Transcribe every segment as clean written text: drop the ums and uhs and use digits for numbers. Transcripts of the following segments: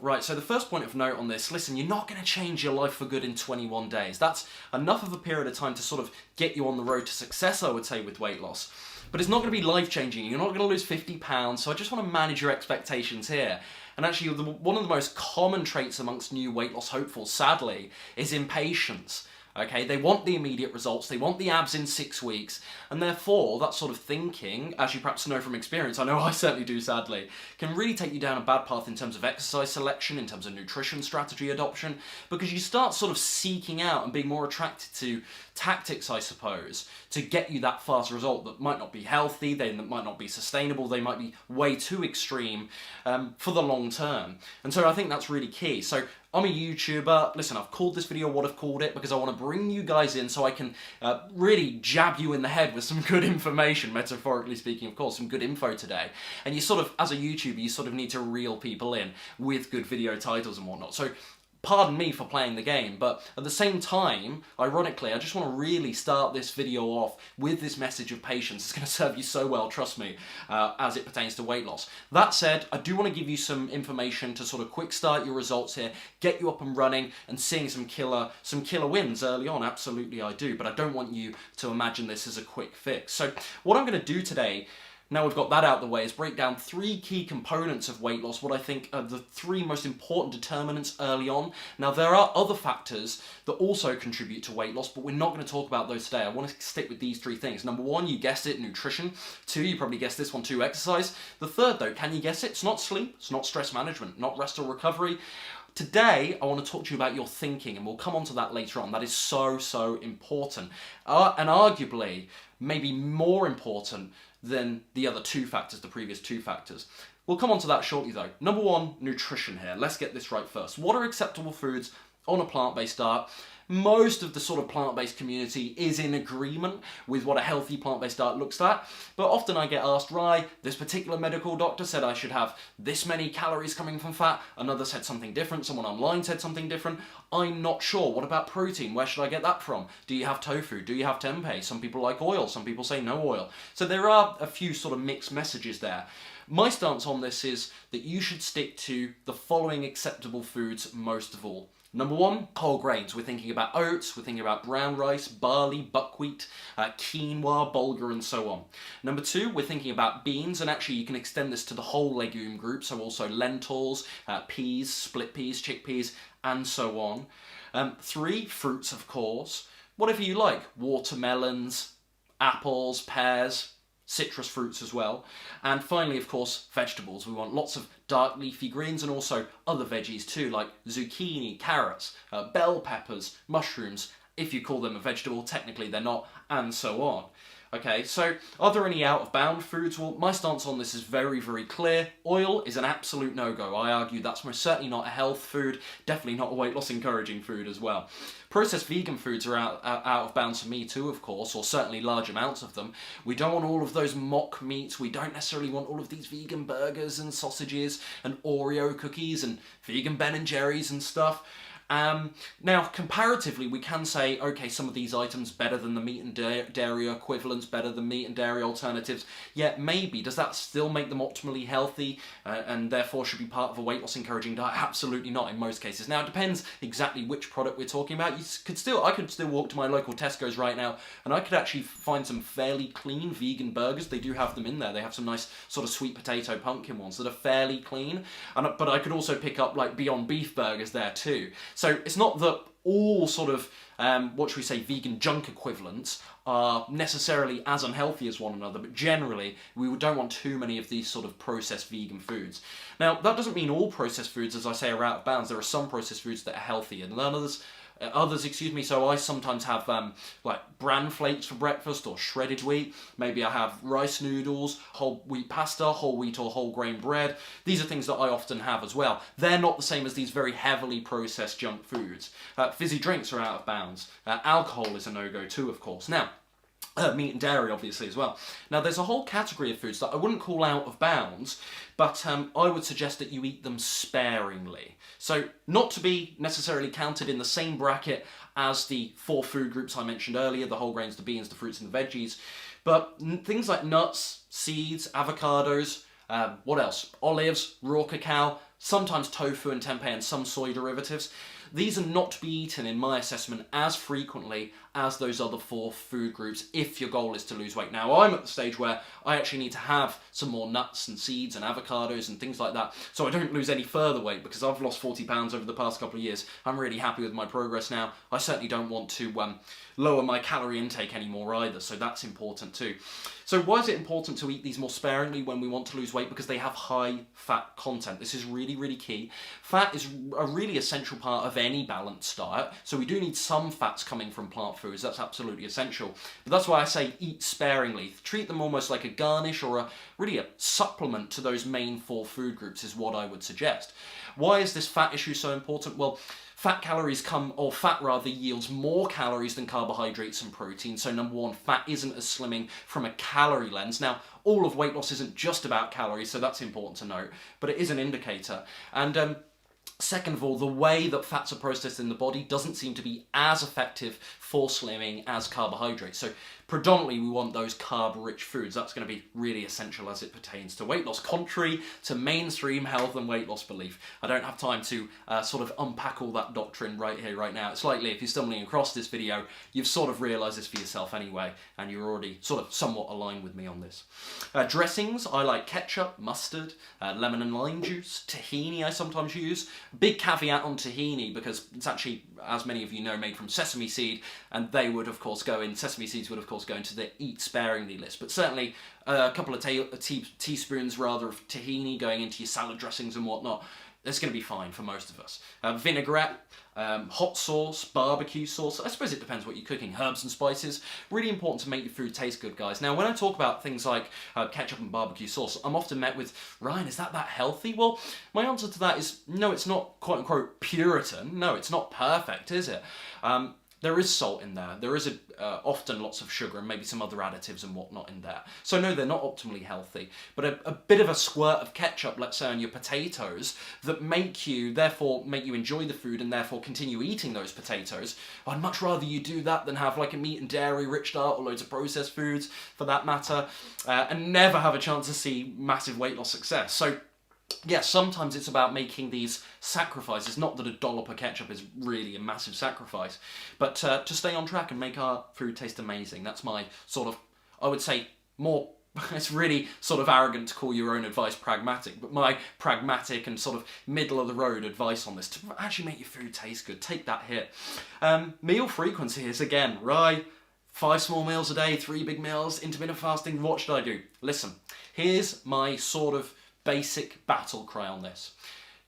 Right, so the first point of note on this, listen, you're not going to change your life for good in 21 days. That's enough of a period of time to sort of get you on the road to success, I would say, with weight loss. But it's not going to be life-changing. You're not going to lose 50 pounds, so I just want to manage your expectations here. And actually, one of the most common traits amongst new weight loss hopefuls, sadly, is impatience. Okay, they want the immediate results, they want the abs in 6 weeks, and therefore that sort of thinking, as you perhaps know from experience, I know I certainly do sadly, can really take you down a bad path in terms of exercise selection, in terms of nutrition strategy adoption, because you start sort of seeking out and being more attracted to tactics, I suppose, to get you that fast result that might not be healthy, they might not be sustainable, they might be way too extreme for the long term. And so I think that's really key. So I'm a YouTuber. Listen, I've called this video what I've called it because I want to bring you guys in so I can really jab you in the head with some good information, metaphorically speaking, of course, some good info today. And you sort of, as a YouTuber, you sort of need to reel people in with good video titles and whatnot. So pardon me for playing the game, but at the same time, ironically, I just want to really start this video off with this message of patience. It's going to serve you so well, trust me, as it pertains to weight loss. That said, I do want to give you some information to sort of quick start your results here, get you up and running and seeing some killer wins early on. Absolutely I do, but I don't want you to imagine this as a quick fix. So what I'm going to do today, now we've got that out of the way, is break down 3 key components of weight loss, what I think are the 3 most important determinants early on. Now there are other factors that also contribute to weight loss, but we're not going to talk about those today. I want to stick with these 3 things. Number 1, you guessed it, nutrition. 2, you probably guessed this one too, exercise. The third though, can you guess it? It's not sleep, it's not stress management, not rest or recovery. Today, I want to talk to you about your thinking, and we'll come on to that later on. That is so important, and arguably maybe more important than the other 2 factors, the previous 2 factors. We'll come on to that shortly though. Number 1, nutrition here. Let's get this right first. What are acceptable foods on a plant-based diet? Most of the sort of plant-based community is in agreement with what a healthy plant-based diet looks like, but often I get asked, right, this particular medical doctor said I should have this many calories coming from fat, another said something different, someone online said something different, I'm not sure. What about protein? Where should I get that from? Do you have tofu? Do you have tempeh? Some people like oil, some people say no oil. So there are a few sort of mixed messages there. My stance on this is that you should stick to the following acceptable foods most of all. Number 1, whole grains. We're thinking about oats, we're thinking about brown rice, barley, buckwheat, quinoa, bulgur, and so on. Number 2, we're thinking about beans, and actually you can extend this to the whole legume group, so also lentils, peas, split peas, chickpeas, and so on. 3, fruits, of course. Whatever you like. Watermelons, apples, pears, citrus fruits as well. And finally, of course, vegetables. We want lots of dark leafy greens and also other veggies too, like zucchini, carrots, bell peppers, mushrooms. If you call them a vegetable, technically they're not, and so on. Okay, so are there any out-of-bound foods? Well, my stance on this is very clear. Oil is an absolute no-go. I argue that's most certainly not a health food, definitely not a weight loss encouraging food as well. Processed vegan foods are out of bounds for me too, of course, or certainly large amounts of them. We don't want all of those mock meats. We don't necessarily want all of these vegan burgers and sausages and Oreo cookies and vegan Ben & Jerry's and stuff. Now, comparatively, we can say, okay, some of these items better than the meat and dairy equivalents, better than meat and dairy alternatives. Yet, maybe, does that still make them optimally healthy and therefore should be part of a weight loss encouraging diet? Absolutely not in most cases. Now, it depends exactly which product we're talking about. I could still walk to my local Tesco's right now and I could actually find some fairly clean vegan burgers. They do have them in there. They have some nice sort of sweet potato pumpkin ones that are fairly clean. But I could also pick up like Beyond Beef burgers there too. So it's not that all sort of, what should we say, vegan junk equivalents are necessarily as unhealthy as one another, but generally we don't want too many of these sort of processed vegan foods. Now, that doesn't mean all processed foods, as I say, are out of bounds. There are some processed foods that are healthy and others, so I sometimes have like bran flakes for breakfast or shredded wheat. Maybe I have rice noodles, whole wheat pasta, whole wheat or whole grain bread. These are things that I often have as well. They're not the same as these very heavily processed junk foods. Fizzy drinks are out of bounds. Alcohol is a no-go too, of course. Now, meat and dairy obviously as well. Now there's a whole category of foods that I wouldn't call out of bounds, but I would suggest that you eat them sparingly. So not to be necessarily counted in the same bracket as the 4 food groups I mentioned earlier, the whole grains, the beans, the fruits and the veggies, but things like nuts, seeds, avocados, what else? Olives, raw cacao, sometimes tofu and tempeh and some soy derivatives. These are not to be eaten, in my assessment, as frequently as those other 4 food groups if your goal is to lose weight. Now, I'm at the stage where I actually need to have some more nuts and seeds and avocados and things like that so I don't lose any further weight, because I've lost 40 pounds over the past couple of years. I'm really happy with my progress now. I certainly don't want to lower my calorie intake anymore either, so that's important too. So why is it important to eat these more sparingly when we want to lose weight? Because they have high fat content. This is really, really key. Fat is a really essential part of any balanced diet, so we do need some fats coming from plant foods. That's absolutely essential. But that's why I say eat sparingly. Treat them almost like a garnish or really a supplement to those main 4 food groups is what I would suggest. Why is this fat issue so important? Well, fat rather yields more calories than carbohydrates and protein. So number 1, fat isn't as slimming from a calorie lens. Now, all of weight loss isn't just about calories, so that's important to note, but it is an indicator. And second of all, the way that fats are processed in the body doesn't seem to be as effective for slimming as carbohydrates. So predominantly we want those carb-rich foods. That's going to be really essential as it pertains to weight loss, contrary to mainstream health and weight loss belief. I don't have time to sort of unpack all that doctrine right here, right now. It's likely if you're stumbling across this video, you've sort of realised this for yourself anyway, and you're already sort of somewhat aligned with me on this. Dressings, I like ketchup, mustard, lemon and lime juice, tahini I sometimes use. Big caveat on tahini, because it's actually, as many of you know, made from sesame seed, and they would of course sesame seeds would of course go into the eat sparingly list, but certainly a couple of teaspoons rather of tahini going into your salad dressings and whatnot, that's going to be fine for most of us. Vinaigrette, hot sauce, barbecue sauce, I suppose it depends what you're cooking, herbs and spices, really important to make your food taste good, guys. Now, when I talk about things like ketchup and barbecue sauce, I'm often met with, Ryan, is that healthy? Well, my answer to that is, no, it's not quote-unquote Puritan. No, it's not perfect, is it? There is salt in there. There is often lots of sugar and maybe some other additives and whatnot in there. So no, they're not optimally healthy. But a bit of a squirt of ketchup, let's say, on your potatoes that make you enjoy the food and therefore continue eating those potatoes. I'd much rather you do that than have like a meat and dairy rich diet or loads of processed foods for that matter, and never have a chance to see massive weight loss success. So yeah, sometimes it's about making these sacrifices. Not that a dollop of ketchup is really a massive sacrifice, but to stay on track and make our food taste amazing. That's my sort of, I would say, more, it's really sort of arrogant to call your own advice pragmatic, but my pragmatic and sort of middle of the road advice on this, to actually make your food taste good. Take that hit. Meal frequency is, again, right, 5 small meals a day, 3 big meals, intermittent fasting. What should I do? Listen, here's my sort of basic battle cry on this.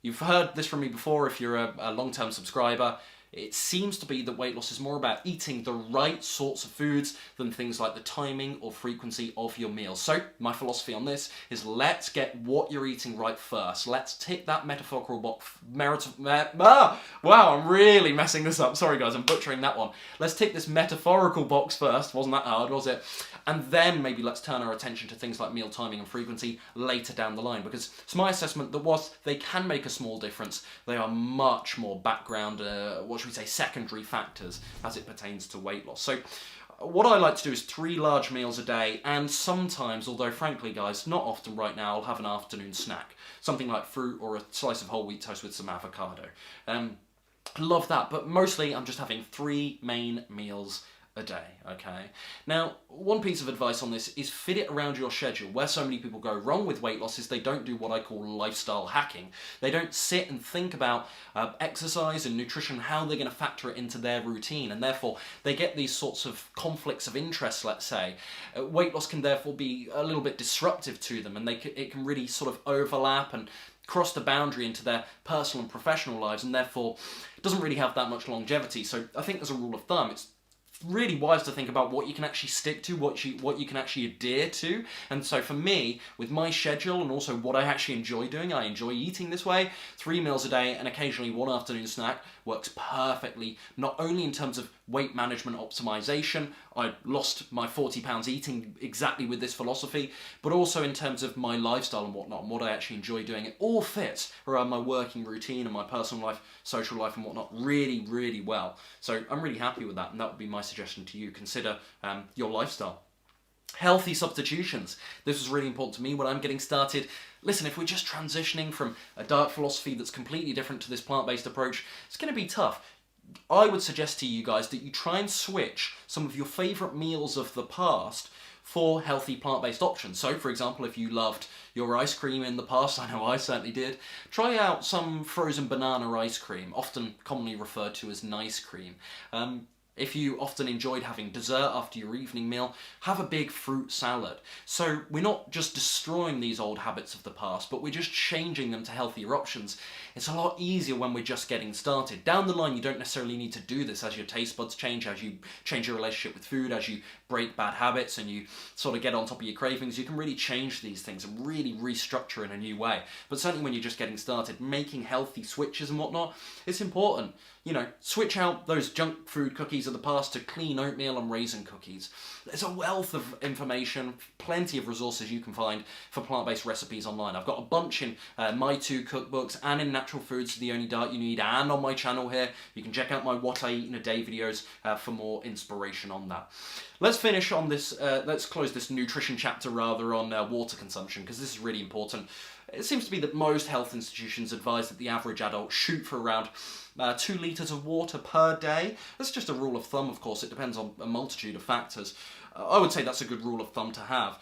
You've heard this from me before if you're a long-term subscriber. It seems to be that weight loss is more about eating the right sorts of foods than things like the timing or frequency of your meals. So my philosophy on this is, let's get what you're eating right first. Let's tick that metaphorical box. Wow, I'm really messing this up. Sorry guys, I'm butchering that one. Let's tick this metaphorical box first. Wasn't that hard, was it? And then maybe let's turn our attention to things like meal timing and frequency later down the line, because it's my assessment that whilst they can make a small difference, they are much more background, secondary factors as it pertains to weight loss. So what I like to do is 3 large meals a day, and sometimes, although frankly guys, not often right now, I'll have an afternoon snack. Something like fruit or a slice of whole wheat toast with some avocado. Love that, but mostly I'm just having 3 main meals a day, okay? Now, one piece of advice on this is fit it around your schedule. Where so many people go wrong with weight loss is they don't do what I call lifestyle hacking. They don't sit and think about exercise and nutrition, how they're going to factor it into their routine, and therefore they get these sorts of conflicts of interest, let's say. Weight loss can therefore be a little bit disruptive to them, and it can really sort of overlap and cross the boundary into their personal and professional lives, and therefore it doesn't really have that much longevity. So I think as a rule of thumb, it's really wise to think about what you can actually stick to, what you can actually adhere to. And so for me, with my schedule and also what I actually enjoy doing, I enjoy eating this way, 3 meals a day and occasionally 1 afternoon snack works perfectly, not only in terms of weight management optimization, I lost my 40 pounds eating exactly with this philosophy, but also in terms of my lifestyle and whatnot, and what I actually enjoy doing. It all fits around my working routine and my personal life, social life and whatnot really, really well. So I'm really happy with that, and that would be my suggestion to you. Consider your lifestyle. Healthy substitutions. This was really important to me when I'm getting started. Listen, if we're just transitioning from a diet philosophy that's completely different to this plant-based approach, it's going to be tough. I would suggest to you guys that you try and switch some of your favourite meals of the past for healthy plant-based options. So, for example, if you loved your ice cream in the past, I know I certainly did, try out some frozen banana ice cream, often commonly referred to as nice cream. If you often enjoyed having dessert after your evening meal, have a big fruit salad. So we're not just destroying these old habits of the past, but we're just changing them to healthier options. It's a lot easier when we're just getting started. Down the line, you don't necessarily need to do this as your taste buds change, as you change your relationship with food, as you break bad habits and you sort of get on top of your cravings. You can really change these things and really restructure in a new way. But certainly when you're just getting started, making healthy switches and whatnot, it's important. You know, switch out those junk food cookies of the past to clean oatmeal and raisin cookies. There's a wealth of information, plenty of resources you can find for plant-based recipes online. I've got a bunch in my 2 cookbooks and in Natural Foods, The Only Diet You Need, and on my channel here. You can check out my What I Eat in a Day videos for more inspiration on that. Let's finish on this, let's close this nutrition chapter rather on water consumption, because this is really important. It seems to be that most health institutions advise that the average adult shoot for around 2 litres of water per day. That's just a rule of thumb, of course. It depends on a multitude of factors. I would say that's a good rule of thumb to have.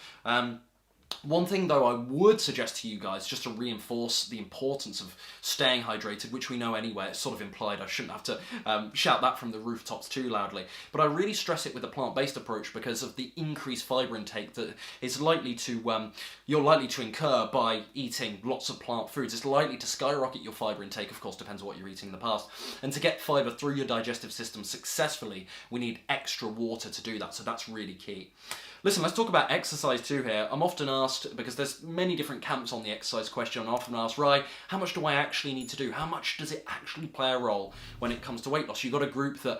One thing, though, I would suggest to you guys, just to reinforce the importance of staying hydrated, which we know anyway, it's sort of implied, I shouldn't have to shout that from the rooftops too loudly, but I really stress it with a plant-based approach because of the increased fibre intake that is likely to, you're likely to incur by eating lots of plant foods. It's likely to skyrocket your fibre intake, of course, depends on what you're eating in the past, and to get fibre through your digestive system successfully, we need extra water to do that, so that's really key. Listen, let's talk about exercise too here. I'm often asked, because there's many different camps on the exercise question, I'm often asked, right, how much do I actually need to do? How much does it actually play a role when it comes to weight loss? You've got a group that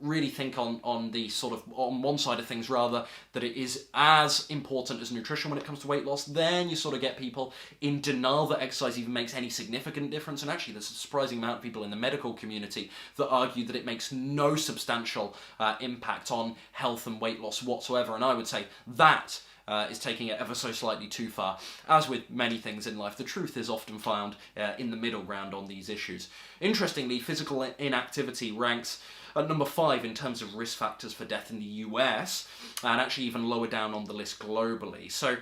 really think on the sort of, on one side of things rather, that it is as important as nutrition when it comes to weight loss. Then you sort of get people in denial that exercise even makes any significant difference. And actually there's a surprising amount of people in the medical community that argue that it makes no substantial impact on health and weight loss whatsoever. And I would say that is taking it ever so slightly too far. As with many things in life, the truth is often found in the middle ground on these issues. Interestingly, physical inactivity ranks at number 5 in terms of risk factors for death in the US, and actually even lower down on the list globally. So,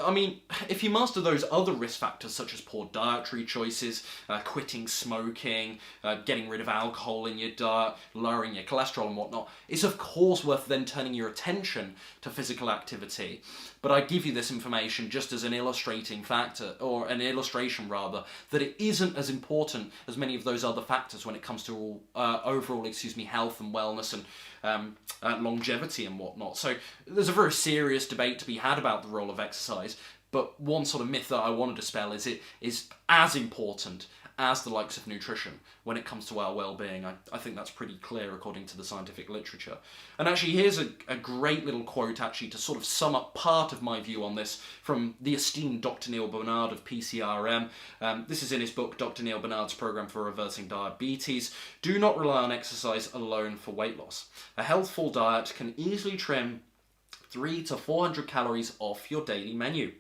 I mean, if you master those other risk factors such as poor dietary choices, quitting smoking, getting rid of alcohol in your diet, lowering your cholesterol and whatnot, it's of course worth then turning your attention to physical activity. But I give you this information just as an illustrating factor, or an illustration rather, that it isn't as important as many of those other factors when it comes to overall, health and wellness and longevity and whatnot. So there's a very serious debate to be had about the role of exercise, but one sort of myth that I want to dispel is it is as important as the likes of nutrition when it comes to our well-being. I think that's pretty clear according to the scientific literature. And actually here's a great little quote actually to sort of sum up part of my view on this from the esteemed Dr. Neil Barnard of PCRM. This is in his book, Dr. Neil Barnard's Program for Reversing Diabetes. Do not rely on exercise alone for weight loss. A healthful diet can easily trim 300 to 400 calories off your daily menu.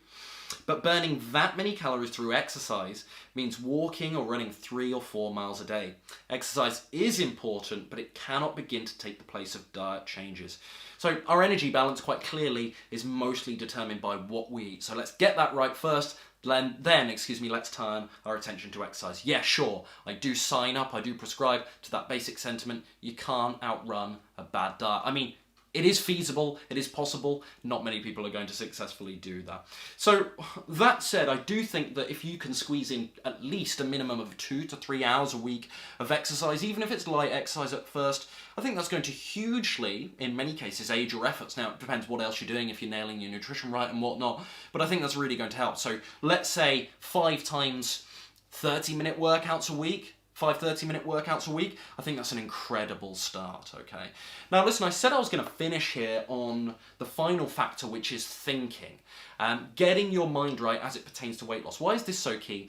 But burning that many calories through exercise means walking or running 3 or 4 miles a day. Exercise is important, but it cannot begin to take the place of diet changes. So our energy balance quite clearly is mostly determined by what we eat. So let's get that right first. Then, let's turn our attention to exercise. Yeah, sure, I do sign up, I do prescribe to that basic sentiment. You can't outrun a bad diet. I mean, it is feasible, it is possible, not many people are going to successfully do that. So, that said, I do think that if you can squeeze in at least a minimum of 2 to 3 hours a week of exercise, even if it's light exercise at first, I think that's going to hugely, in many cases, aid your efforts. Now, it depends what else you're doing, if you're nailing your nutrition right and whatnot, but I think that's really going to help. So, let's say 5 times 30-minute workouts a week, 5 30-minute workouts a week, I think that's an incredible start, okay? Now listen, I said I was going to finish here on the final factor, which is thinking. Getting your mind right as it pertains to weight loss. Why is this so key?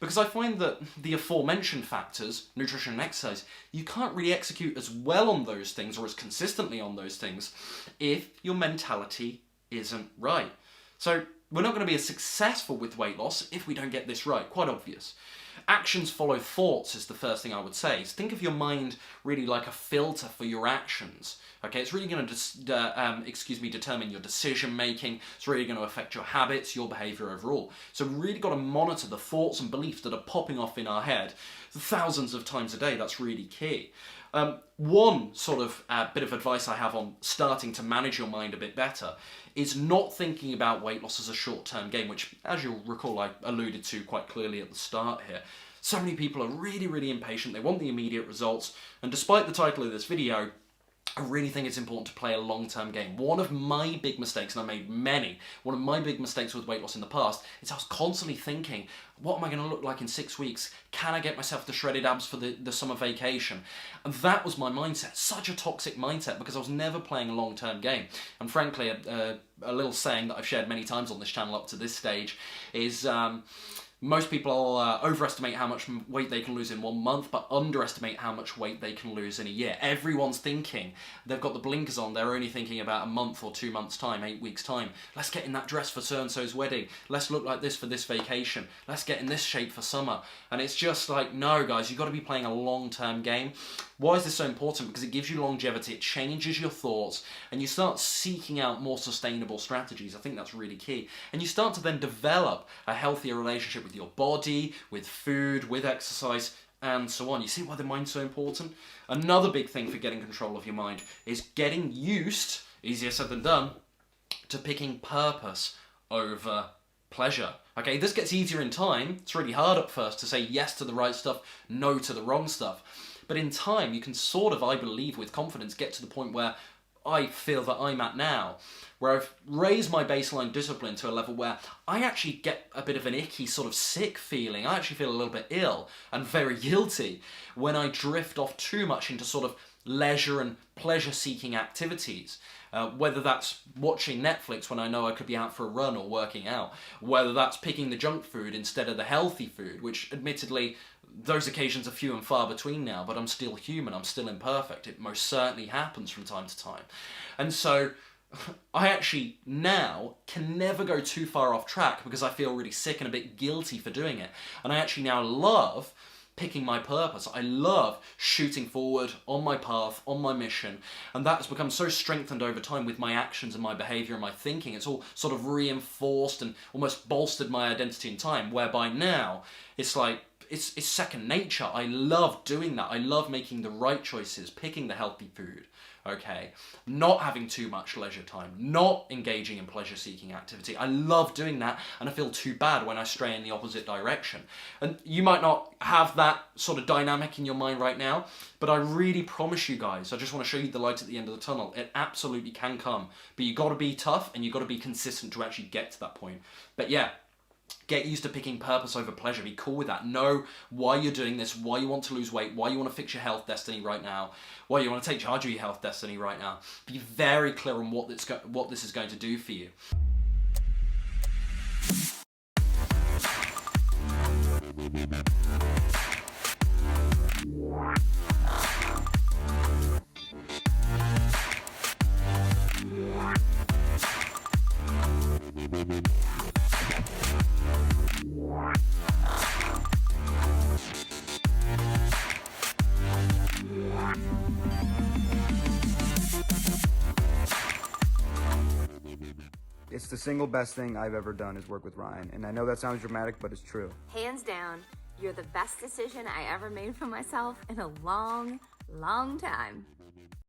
Because I find that the aforementioned factors, nutrition and exercise, you can't really execute as well on those things or as consistently on those things if your mentality isn't right. So we're not going to be as successful with weight loss if we don't get this right. Quite obvious. Actions follow thoughts is the first thing I would say. So think of your mind really like a filter for your actions. Okay, it's really going to determine your decision making. It's really going to affect your habits, your behavior overall. So we've really got to monitor the thoughts and beliefs that are popping off in our head thousands of times a day. That's really key. One sort of bit of advice I have on starting to manage your mind a bit better is not thinking about weight loss as a short-term game, which, as you'll recall, I alluded to quite clearly at the start here. So many people are really, really impatient. They want the immediate results. And despite the title of this video, I really think it's important to play a long-term game. One of my big mistakes, and I made many, one of my big mistakes with weight loss in the past is I was constantly thinking, what am I going to look like in 6 weeks? Can I get myself the shredded abs for the summer vacation? And that was my mindset, such a toxic mindset, because I was never playing a long-term game. And frankly, a little saying that I've shared many times on this channel up to this stage is, most people overestimate how much weight they can lose in 1 month, but underestimate how much weight they can lose in a year. Everyone's thinking, they've got the blinkers on, they're only thinking about a month or 2 months' time, 8 weeks' time. Let's get in that dress for so-and-so's wedding. Let's look like this for this vacation. Let's get in this shape for summer. And it's just like, no, guys, you've got to be playing a long-term game. Why is this so important? Because it gives you longevity, it changes your thoughts, and you start seeking out more sustainable strategies. I think that's really key. And you start to then develop a healthier relationship with your body, with food, with exercise, and so on. You see why the mind's so important? Another big thing for getting control of your mind is getting used, easier said than done, to picking purpose over pleasure. Okay, this gets easier in time. It's really hard at first to say yes to the right stuff, no to the wrong stuff. But in time, you can sort of, I believe, with confidence, get to the point where I feel that I'm at now, where I've raised my baseline discipline to a level where I actually get a bit of an icky, sort of sick feeling. I actually feel a little bit ill and very guilty when I drift off too much into sort of leisure and pleasure-seeking activities. Whether that's watching Netflix when I know I could be out for a run or working out, whether that's picking the junk food instead of the healthy food, which admittedly those occasions are few and far between now, but I'm still human, I'm still imperfect. It most certainly happens from time to time. And so I actually now can never go too far off track because I feel really sick and a bit guilty for doing it. And I actually now love picking my purpose. I love shooting forward on my path, on my mission, and that has become so strengthened over time with my actions and my behavior and my thinking. It's all sort of reinforced and almost bolstered my identity in time, whereby now it's like, it's second nature. I love doing that. I love making the right choices, picking the healthy food, okay? Not having too much leisure time, not engaging in pleasure-seeking activity. I love doing that, and I feel too bad when I stray in the opposite direction. And you might not have that sort of dynamic in your mind right now, but I really promise you guys, I just want to show you the light at the end of the tunnel. It absolutely can come, but you got to be tough and you got to be consistent to actually get to that point. But yeah, get used to picking purpose over pleasure. Be cool with that. Know why you're doing this, why you want to lose weight, why you want to fix your health destiny right now, why you want to take charge of your health destiny right now. Be very clear on what this is going to do for you. It's the single best thing I've ever done is work with Ryan. And I know that sounds dramatic, but it's true. Hands down, you're the best decision I ever made for myself in a long, long time.